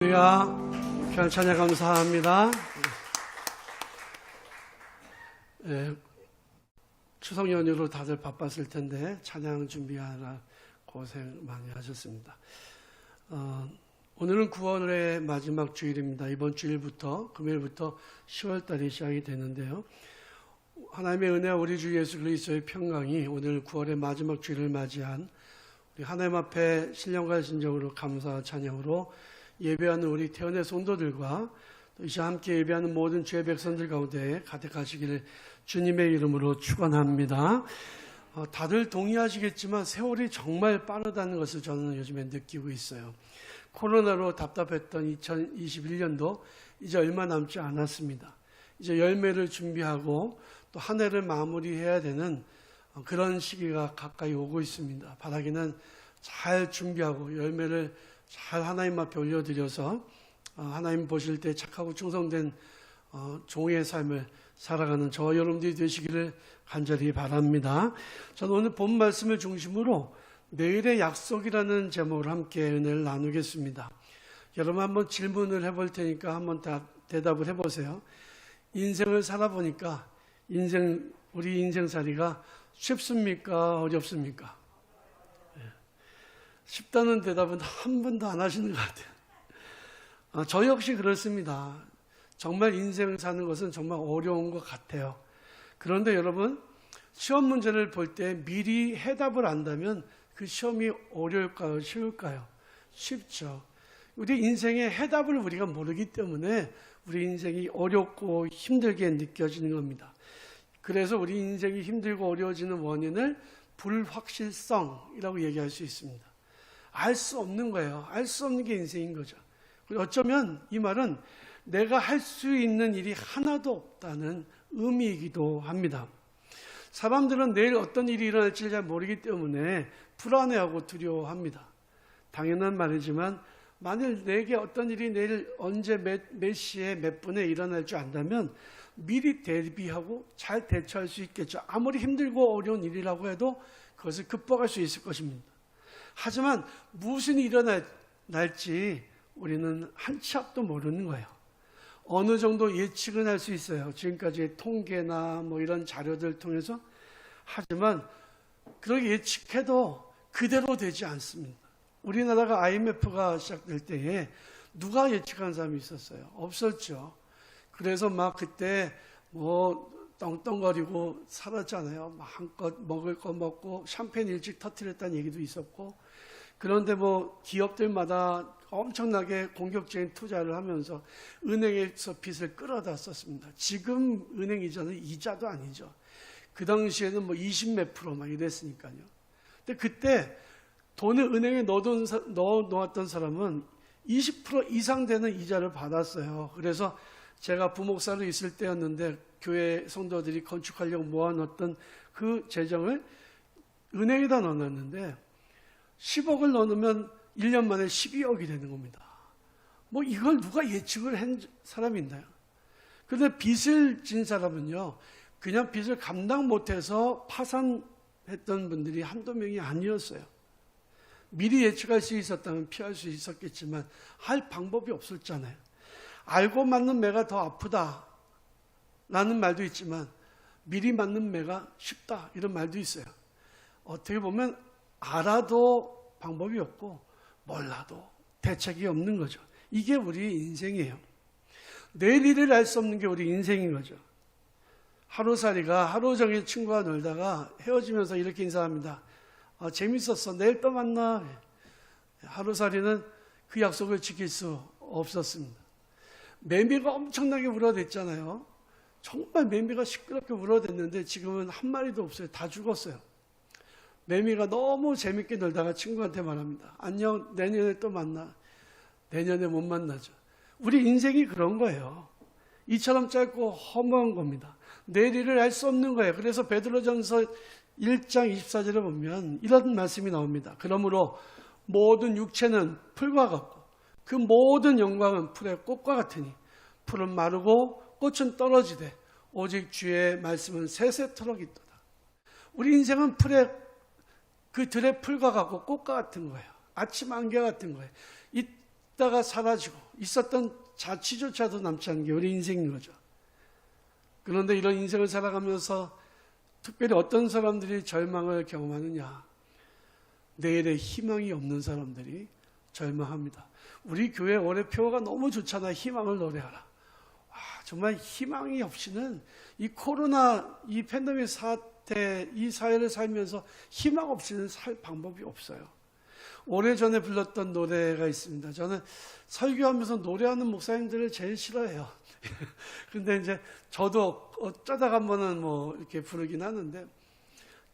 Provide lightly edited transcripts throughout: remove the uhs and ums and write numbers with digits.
할렐루야. 귀한 찬양 감사합니다. 추석 연휴로 다들 바빴을 텐데 찬양 준비하느라 고생 많이 하셨습니다. 오늘은 9월의 마지막 주일입니다. 이번 주일부터 금요일부터 10월달이 시작이 되는데요. 하나님의 은혜와 우리 주 예수 그리스도의 평강이 오늘 9월의 마지막 주일을 맞이한 우리 하나님 앞에 신령과 진정으로 감사와 찬양으로 예배하는 우리 태연의 성도들과 또 이 시간 함께 예배하는 모든 주의 백성들 가운데 가득하시기를 주님의 이름으로 축원합니다. 다들 동의하시겠지만 세월이 정말 빠르다는 것을 저는 요즘에 느끼고 있어요. 코로나로 답답했던 2021년도 이제 얼마 남지 않았습니다. 이제 열매를 준비하고 또 한 해를 마무리해야 되는 그런 시기가 가까이 오고 있습니다. 바라기는 잘 준비하고 열매를 잘 하나님 앞에 올려드려서 하나님 보실 때 착하고 충성된 종의 삶을 살아가는 저와 여러분들이 되시기를 간절히 바랍니다. 저는 오늘 본 말씀을 중심으로 내일의 약속이라는 제목으로 함께 은혜를 나누겠습니다. 여러분 한번 질문을 해볼 테니까 한번 대답을 해보세요. 인생을 살아보니까 우리 인생살이가 쉽습니까? 어렵습니까? 쉽다는 대답은 한 번도 안 하시는 것 같아요. 저 역시 그렇습니다. 정말 인생을 사는 것은 정말 어려운 것 같아요. 그런데 여러분, 시험 문제를 볼 때 미리 해답을 안다면 그 시험이 어려울까요? 쉬울까요? 쉽죠. 우리 인생의 해답을 우리가 모르기 때문에 우리 인생이 어렵고 힘들게 느껴지는 겁니다. 그래서 우리 인생이 힘들고 어려워지는 원인을 불확실성이라고 얘기할 수 있습니다. 알 수 없는 거예요. 알 수 없는 게 인생인 거죠. 어쩌면 이 말은 내가 할 수 있는 일이 하나도 없다는 의미이기도 합니다. 사람들은 내일 어떤 일이 일어날지 잘 모르기 때문에 불안해하고 두려워합니다. 당연한 말이지만 만일 내게 어떤 일이 내일 언제 몇 시에 몇 분에 일어날 줄 안다면 미리 대비하고 잘 대처할 수 있겠죠. 아무리 힘들고 어려운 일이라고 해도 그것을 극복할 수 있을 것입니다. 하지만 무슨 일이 일어날지 우리는 한 치 앞도 모르는 거예요. 어느 정도 예측은 할 수 있어요. 지금까지의 통계나 이런 자료들 통해서. 하지만 그렇게 예측해도 그대로 되지 않습니다. 우리나라가 IMF가 시작될 때에 누가 예측한 사람이 있었어요? 없었죠. 그래서 그때 떵떵거리고 살았잖아요. 마음껏 먹을 거 먹고 샴페인 일찍 터뜨렸다는 얘기도 있었고, 그런데 기업들마다 엄청나게 공격적인 투자를 하면서 은행에서 빚을 끌어다 썼습니다. 지금 은행 이자는 이자도 아니죠. 그 당시에는 20 몇 프로 이랬으니까요. 근데 그때 돈을 은행에 넣어놓았던 사람은 20% 이상 되는 이자를 받았어요. 그래서 제가 부목사로 있을 때였는데 교회 성도들이 건축하려고 모아놓았던 그 재정을 은행에다 넣어놨는데 10억을 넣으면 1년 만에 12억이 되는 겁니다. 이걸 누가 예측을 한 사람이 있나요? 그런데 빚을 진 사람은요, 그냥 빚을 감당 못해서 파산했던 분들이 한두 명이 아니었어요. 미리 예측할 수 있었다면 피할 수 있었겠지만 할 방법이 없었잖아요. 알고 맞는 매가 더 아프다라는 말도 있지만 미리 맞는 매가 쉽다 이런 말도 있어요. 어떻게 보면 알아도 방법이 없고 몰라도 대책이 없는 거죠. 이게 우리 인생이에요. 내일 일을 알 수 없는 게 우리 인생인 거죠. 하루살이가 하루 종일 친구와 놀다가 헤어지면서 이렇게 인사합니다. 재밌었어. 내일 또 만나. 하루살이는 그 약속을 지킬 수 없었습니다. 매미가 엄청나게 울어댔잖아요. 정말 매미가 시끄럽게 울어댔는데 지금은 한 마리도 없어요. 다 죽었어요. 매미가 너무 재밌게 놀다가 친구한테 말합니다. 안녕, 내년에 또 만나. 내년에 못 만나죠. 우리 인생이 그런 거예요. 이처럼 짧고 허무한 겁니다. 내일 일을 알 수 없는 거예요. 그래서 베드로전서 1장 24절에 보면 이런 말씀이 나옵니다. 그러므로 모든 육체는 풀과 같고 그 모든 영광은 풀의 꽃과 같으니 풀은 마르고 꽃은 떨어지되 오직 주의 말씀은 세세토록 있도다. 우리 인생은 그 들의 풀과 같고 꽃과 같은 거예요. 아침 안개 같은 거예요. 이 있다가 사라지고 있었던 자취조차도 남지 않은 게 우리 인생인 거죠. 그런데 이런 인생을 살아가면서 특별히 어떤 사람들이 절망을 경험하느냐? 내일에 희망이 없는 사람들이 절망합니다. 우리 교회 올해 표어가 너무 좋잖아요. 희망을 노래하라. 정말 희망이 없이는 이 코로나, 이 팬데믹 사태, 이 사회를 살면서 희망 없이는 살 방법이 없어요. 오래전에 불렀던 노래가 있습니다. 저는 설교하면서 노래하는 목사님들을 제일 싫어해요. 근데 이제 저도 어쩌다가 한 번은 뭐 이렇게 부르긴 하는데,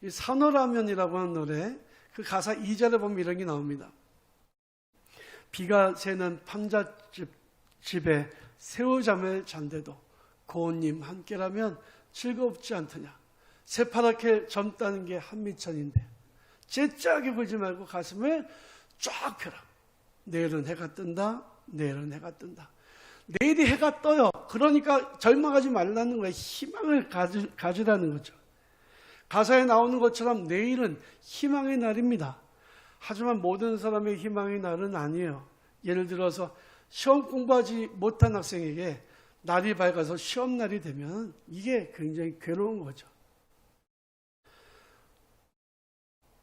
이 산호라면이라고 하는 노래, 그 가사 2절에 보면 이런 게 나옵니다. 비가 새는 판잣집에 새우잠을 잔데도 고운님 함께라면 즐겁지 않더냐. 새파랗게 젊다는 게 한미천인데 째짜하게 굴지 말고 가슴을 쫙 펴라. 내일은 해가 뜬다. 내일은 해가 뜬다. 내일이 해가 떠요. 그러니까 절망하지 말라는 거예요. 희망을 가지라는 거죠. 가사에 나오는 것처럼 내일은 희망의 날입니다. 하지만 모든 사람의 희망의 날은 아니에요. 예를 들어서 시험 공부하지 못한 학생에게 날이 밝아서 시험날이 되면 이게 굉장히 괴로운 거죠.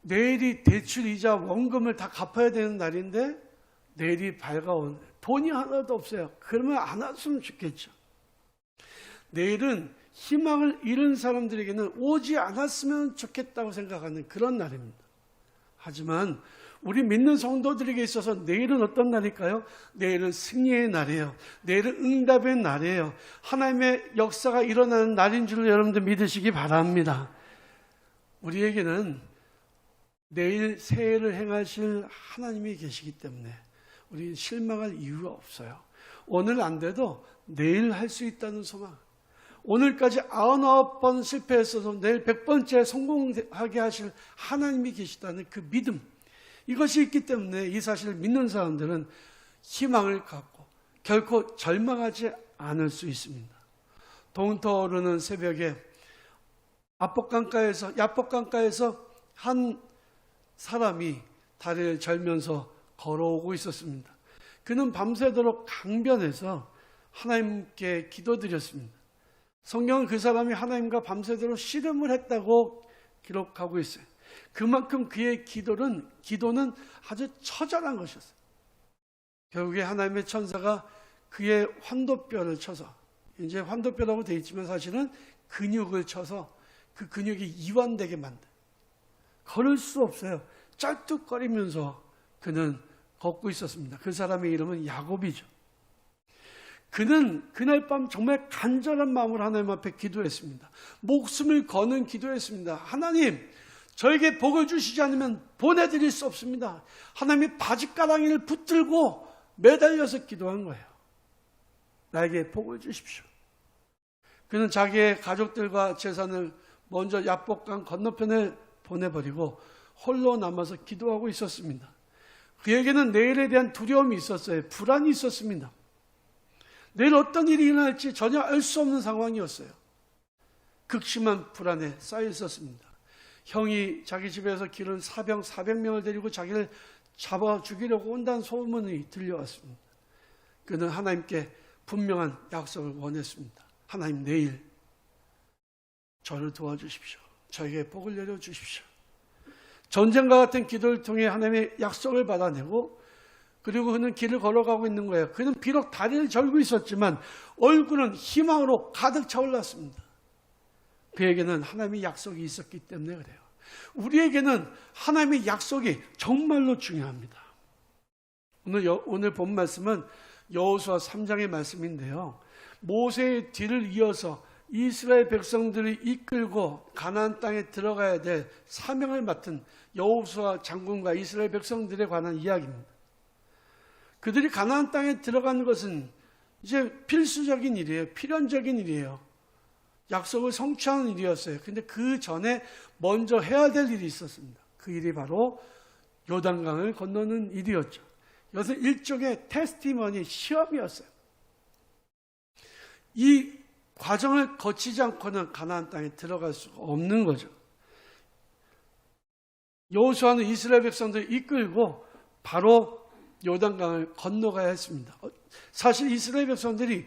내일이 대출 이자 원금을 다 갚아야 되는 날인데 내일이 밝아온 돈이 하나도 없어요. 그러면 안 왔으면 좋겠죠. 내일은 희망을 잃은 사람들에게는 오지 않았으면 좋겠다고 생각하는 그런 날입니다. 하지만 우리 믿는 성도들에게 있어서 내일은 어떤 날일까요? 내일은 승리의 날이에요. 내일은 응답의 날이에요. 하나님의 역사가 일어나는 날인 줄 여러분들 믿으시기 바랍니다. 우리에게는 내일 새해를 행하실 하나님이 계시기 때문에 우리는 실망할 이유가 없어요. 오늘 안 돼도 내일 할 수 있다는 소망. 오늘까지 99번 실패했어도 내일 100번째 성공하게 하실 하나님이 계시다는 그 믿음. 이것이 있기 때문에 이 사실을 믿는 사람들은 희망을 갖고 결코 절망하지 않을 수 있습니다. 동터 오르는 새벽에 야복강가에서 한 사람이 다리를 절면서 걸어오고 있었습니다. 그는 밤새도록 강변에서 하나님께 기도드렸습니다. 성경은 그 사람이 하나님과 밤새도록 씨름을 했다고 기록하고 있어요. 그만큼 그의 기도는 아주 처절한 것이었어요. 결국에 하나님의 천사가 그의 환도뼈를 쳐서, 이제 환도뼈라고 되어 있지만 사실은 근육을 쳐서 그 근육이 이완되게 만든, 걸을 수 없어요. 쩔뚝거리면서 그는 걷고 있었습니다. 그 사람의 이름은 야곱이죠. 그는 그날 밤 정말 간절한 마음으로 하나님 앞에 기도했습니다. 목숨을 거는 기도했습니다. 하나님, 저에게 복을 주시지 않으면 보내드릴 수 없습니다. 하나님이 바지가랑이를 붙들고 매달려서 기도한 거예요. 나에게 복을 주십시오. 그는 자기의 가족들과 재산을 먼저 야복강 건너편에 보내버리고 홀로 남아서 기도하고 있었습니다. 그에게는 내일에 대한 두려움이 있었어요. 불안이 있었습니다. 내일 어떤 일이 일어날지 전혀 알 수 없는 상황이었어요. 극심한 불안에 쌓여 있었습니다. 형이 자기 집에서 기른 사병 400명을 데리고 자기를 잡아 죽이려고 온다는 소문이 들려왔습니다. 그는 하나님께 분명한 약속을 원했습니다. 하나님, 내일 저를 도와주십시오. 저에게 복을 내려주십시오. 전쟁과 같은 기도를 통해 하나님의 약속을 받아내고, 그리고 그는 길을 걸어가고 있는 거예요. 그는 비록 다리를 절고 있었지만 얼굴은 희망으로 가득 차올랐습니다. 그에게는 하나님의 약속이 있었기 때문에 그래요. 우리에게는 하나님의 약속이 정말로 중요합니다. 오늘 본 말씀은 여호수아 3장의 말씀인데요. 모세의 뒤를 이어서 이스라엘 백성들이 이끌고 가나안 땅에 들어가야 될 사명을 맡은 여호수아 장군과 이스라엘 백성들에 관한 이야기입니다. 그들이 가나안 땅에 들어가는 것은 이제 필수적인 일이에요. 필연적인 일이에요. 약속을 성취하는 일이었어요. 근데 그 전에 먼저 해야 될 일이 있었습니다. 그 일이 바로 요단강을 건너는 일이었죠. 이것은 일종의 테스티머니, 시험이었어요. 이 과정을 거치지 않고는 가나안 땅에 들어갈 수가 없는 거죠. 여호수아는 이스라엘 백성들을 이끌고 바로 요단강을 건너가야 했습니다. 사실 이스라엘 백성들이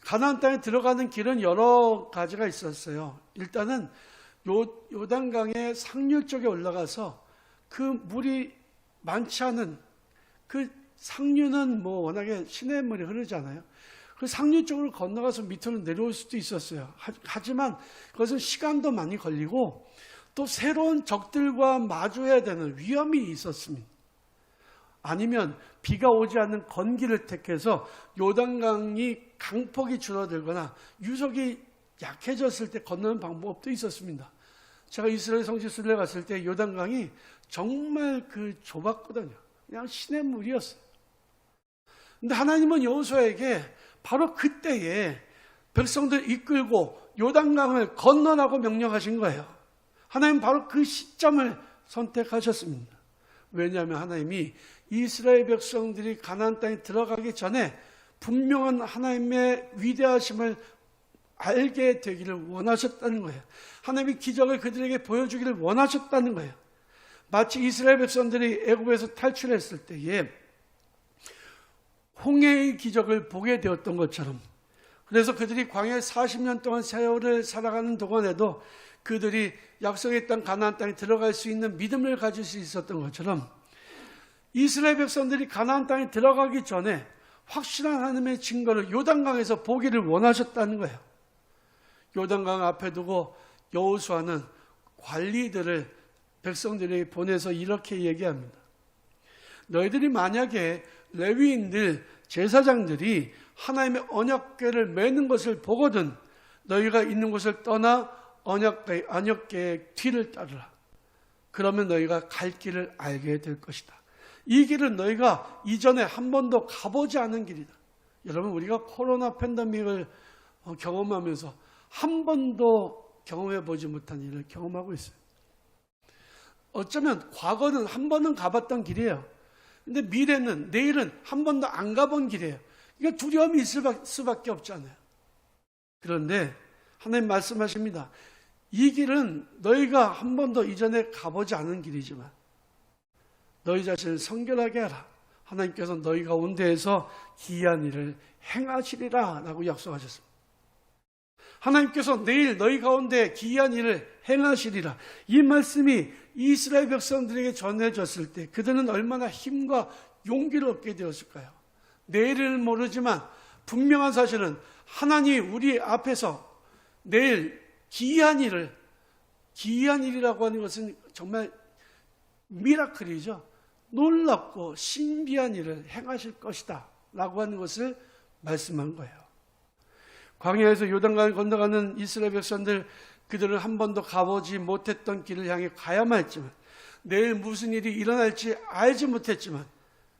가나안 땅에 들어가는 길은 여러 가지가 있었어요. 일단은 요단강의 상류 쪽에 올라가서 그 물이 많지 않은 그 상류는 뭐 워낙에 시냇물이 흐르잖아요. 그 상류 쪽으로 건너가서 밑으로 내려올 수도 있었어요. 하지만 그것은 시간도 많이 걸리고 또 새로운 적들과 마주해야 되는 위험이 있었습니다. 아니면 비가 오지 않는 건기를 택해서 요단강이 강폭이 줄어들거나 유속이 약해졌을 때 건너는 방법도 있었습니다. 제가 이스라엘 성지순례 갔을 때 요단강이 정말 좁았거든요. 그냥 시냇물이었어요. 근데 하나님은 여호수아에게 바로 그때에 백성들 이끌고 요단강을 건너라고 명령하신 거예요. 하나님은 바로 그 시점을 선택하셨습니다. 왜냐하면 하나님이 이스라엘 백성들이 가나안 땅에 들어가기 전에 분명한 하나님의 위대하심을 알게 되기를 원하셨다는 거예요. 하나님이 기적을 그들에게 보여주기를 원하셨다는 거예요. 마치 이스라엘 백성들이 애굽에서 탈출했을 때에 홍해의 기적을 보게 되었던 것처럼, 그래서 그들이 광야에 40년 동안 세월을 살아가는 동안에도 그들이 약속의 땅 가나안 땅에 들어갈 수 있는 믿음을 가질 수 있었던 것처럼 이스라엘 백성들이 가나안 땅에 들어가기 전에 확실한 하나님의 증거를 요단강에서 보기를 원하셨다는 거예요. 요단강 앞에 두고 여호수아는 관리들을 백성들에게 보내서 이렇게 얘기합니다. 너희들이 만약에 레위인들, 제사장들이 하나님의 언약궤를 매는 것을 보거든 너희가 있는 곳을 떠나 언약궤의 뒤를 따르라. 그러면 너희가 갈 길을 알게 될 것이다. 이 길은 너희가 이전에 한 번도 가보지 않은 길이다. 여러분, 우리가 코로나 팬데믹을 경험하면서 한 번도 경험해 보지 못한 일을 경험하고 있어요. 어쩌면 과거는 한 번은 가봤던 길이에요. 근데 미래는, 내일은 한 번도 안 가본 길이에요. 그러니까 두려움이 있을 수밖에 없잖아요. 그런데 하나님 말씀하십니다. 이 길은 너희가 한 번도 이전에 가보지 않은 길이지만 너희 자신을 성결하게 하라. 하나님께서 너희 가운데에서 기이한 일을 행하시리라 라고 약속하셨습니다. 하나님께서 내일 너희 가운데 기이한 일을 행하시리라. 이 말씀이 이스라엘 백성들에게 전해졌을 때 그들은 얼마나 힘과 용기를 얻게 되었을까요? 내일은 모르지만 분명한 사실은 하나님 우리 앞에서 내일 기이한 일이라고 하는 것은 정말 미라클이죠. 놀랍고 신비한 일을 행하실 것이다 라고 하는 것을 말씀한 거예요. 광야에서 요단강을 건너가는 이스라엘 백성들, 그들은 한 번도 가보지 못했던 길을 향해 가야만 했지만 내일 무슨 일이 일어날지 알지 못했지만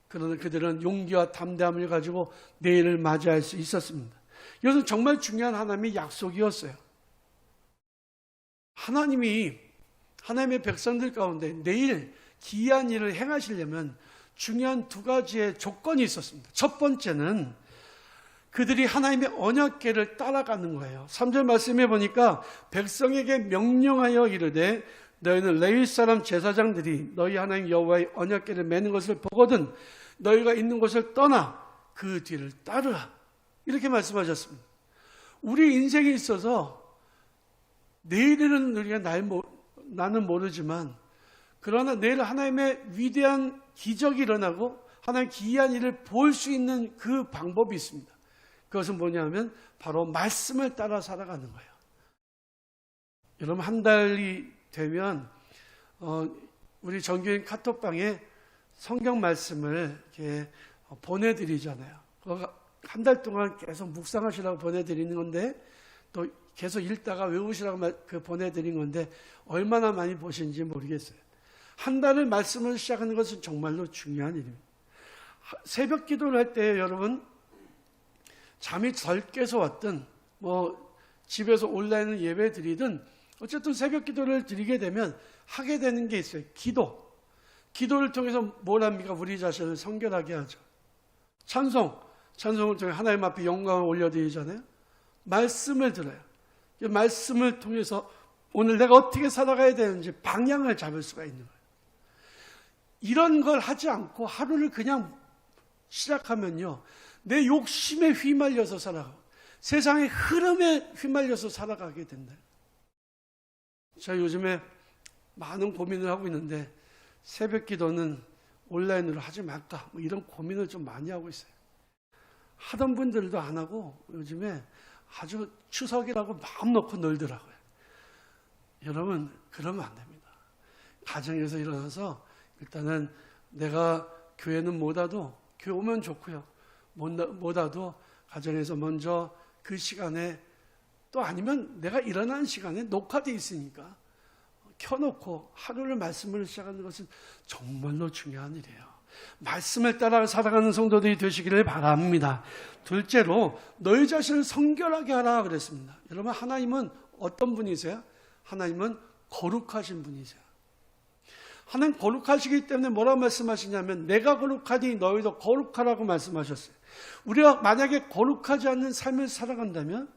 그러나 그들은 용기와 담대함을 가지고 내일을 맞이할 수 있었습니다. 이것은 정말 중요한 하나님의 약속이었어요. 하나님이 하나님의 백성들 가운데 내일 기이한 일을 행하시려면 중요한 두 가지의 조건이 있었습니다. 첫 번째는 그들이 하나님의 언약궤를 따라가는 거예요. 3절 말씀해 보니까 백성에게 명령하여 이르되 너희는 레위 사람 제사장들이 너희 하나님 여호와의 언약궤를 매는 것을 보거든 너희가 있는 곳을 떠나 그 뒤를 따르라. 이렇게 말씀하셨습니다. 우리 인생에 있어서 내일은 우리가 나는 모르지만 그러나 내일 하나님의 위대한 기적이 일어나고 하나님의 기이한 일을 볼 수 있는 그 방법이 있습니다. 그것은 뭐냐면 바로 말씀을 따라 살아가는 거예요. 여러분, 한 달이 되면 우리 정교인 카톡방에 성경 말씀을 이렇게 보내드리잖아요. 한 달 동안 계속 묵상하시라고 보내드리는 건데 또 계속 읽다가 외우시라고 보내드린 건데 얼마나 많이 보신지 모르겠어요. 한 달을 말씀을 시작하는 것은 정말로 중요한 일입니다. 새벽 기도를 할 때 여러분 잠이 덜 깨서 왔든 집에서 온라인 예배 드리든 어쨌든 새벽 기도를 드리게 되면 하게 되는 게 있어요. 기도를 통해서 뭘 합니까? 우리 자신을 성결하게 하죠. 찬송을 통해 하나님 앞에 영광을 올려드리잖아요. 말씀을 들어요. 말씀을 통해서 오늘 내가 어떻게 살아가야 되는지 방향을 잡을 수가 있는 거예요. 이런 걸 하지 않고 하루를 그냥 시작하면요, 내 욕심에 휘말려서 살아가고 세상의 흐름에 휘말려서 살아가게 된다. 제가 요즘에 많은 고민을 하고 있는데 새벽 기도는 온라인으로 하지 말까 뭐 이런 고민을 좀 많이 하고 있어요. 하던 분들도 안 하고 요즘에 아주 추석이라고 마음 놓고 놀더라고요. 여러분, 그러면 안 됩니다. 가정에서 일어나서 일단은 내가 교회는 못 와도 교회 오면 좋고요. 못 와도 가정에서 먼저 그 시간에, 또 아니면 내가 일어나는 시간에 녹화되어 있으니까 켜놓고 하루를 말씀을 시작하는 것은 정말로 중요한 일이에요. 말씀을 따라 살아가는 성도들이 되시기를 바랍니다. 둘째로 너희 자신을 성결하게 하라 그랬습니다. 여러분, 하나님은 어떤 분이세요? 하나님은 거룩하신 분이세요. 하나님 거룩하시기 때문에 뭐라고 말씀하시냐면 내가 거룩하니 너희도 거룩하라고 말씀하셨어요. 우리가 만약에 거룩하지 않는 삶을 살아간다면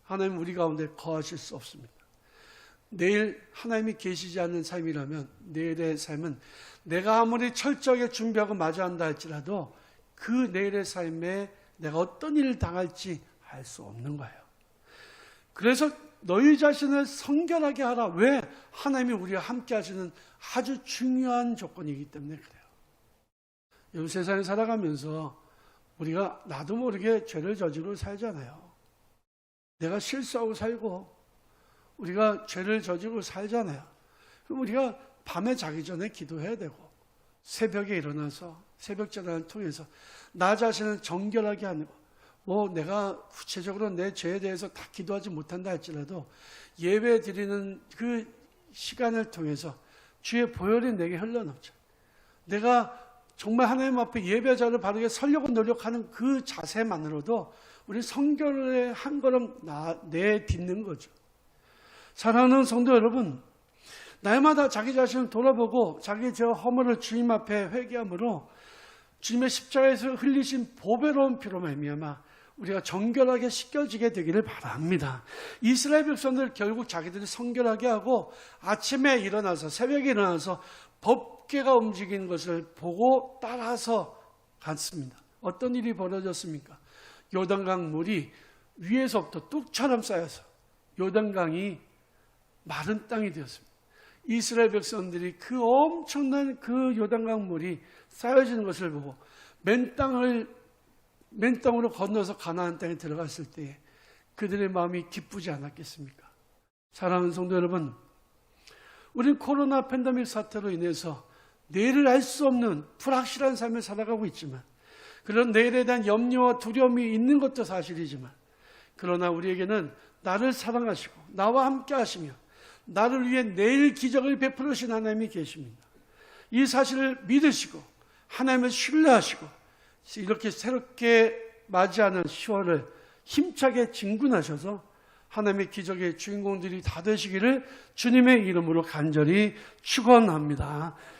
하나님 우리 가운데 거하실 수 없습니다. 내일 하나님이 계시지 않는 삶이라면 내일의 삶은 내가 아무리 철저하게 준비하고 맞이한다 할지라도 그 내일의 삶에 내가 어떤 일을 당할지 알 수 없는 거예요. 그래서 너희 자신을 성결하게 하라. 왜? 하나님이 우리와 함께 하시는 아주 중요한 조건이기 때문에 그래요. 여러분, 세상에 살아가면서 우리가 나도 모르게 죄를 저지르고 살잖아요. 내가 실수하고 살고 우리가 죄를 저지르고 살잖아요. 그럼 우리가 밤에 자기 전에 기도해야 되고 새벽에 일어나서 새벽 전화를 통해서 나 자신을 정결하게 하는 거. 뭐 내가 구체적으로 내 죄에 대해서 다 기도하지 못한다 할지라도 예배 드리는 그 시간을 통해서 주의 보혈이 내게 흘러넘쳐. 내가 정말 하나님 앞에 예배자를 바르게 서려고 노력하는 그 자세만으로도 우리 성결의 한 걸음 내딛는 거죠. 사랑하는 성도 여러분, 날마다 자기 자신을 돌아보고 자기 죄와 허물을 주님 앞에 회개함으로 주님의 십자가에서 흘리신 보배로운 피로 말미암아 우리가 정결하게 씻겨지게 되기를 바랍니다. 이스라엘 백성들 결국 자기들이 성결하게 하고 아침에 일어나서 새벽에 일어나서 법궤가 움직이는 것을 보고 따라서 갔습니다. 어떤 일이 벌어졌습니까? 요단강 물이 위에서부터 뚝처럼 쌓여서 요단강이 마른 땅이 되었습니다. 이스라엘 백성들이 그 엄청난 그 요단강 물이 쌓여지는 것을 보고 맨땅으로 건너서 가나안 땅에 들어갔을 때에 그들의 마음이 기쁘지 않았겠습니까? 사랑하는 성도 여러분, 우리는 코로나 팬데믹 사태로 인해서 내일을 알 수 없는 불확실한 삶을 살아가고 있지만, 그런 내일에 대한 염려와 두려움이 있는 것도 사실이지만, 그러나 우리에게는 나를 사랑하시고 나와 함께 하시며 나를 위해 내일 기적을 베풀으신 하나님이 계십니다. 이 사실을 믿으시고 하나님을 신뢰하시고 이렇게 새롭게 맞이하는 10월을 힘차게 진군하셔서 하나님의 기적의 주인공들이 다 되시기를 주님의 이름으로 간절히 축원합니다.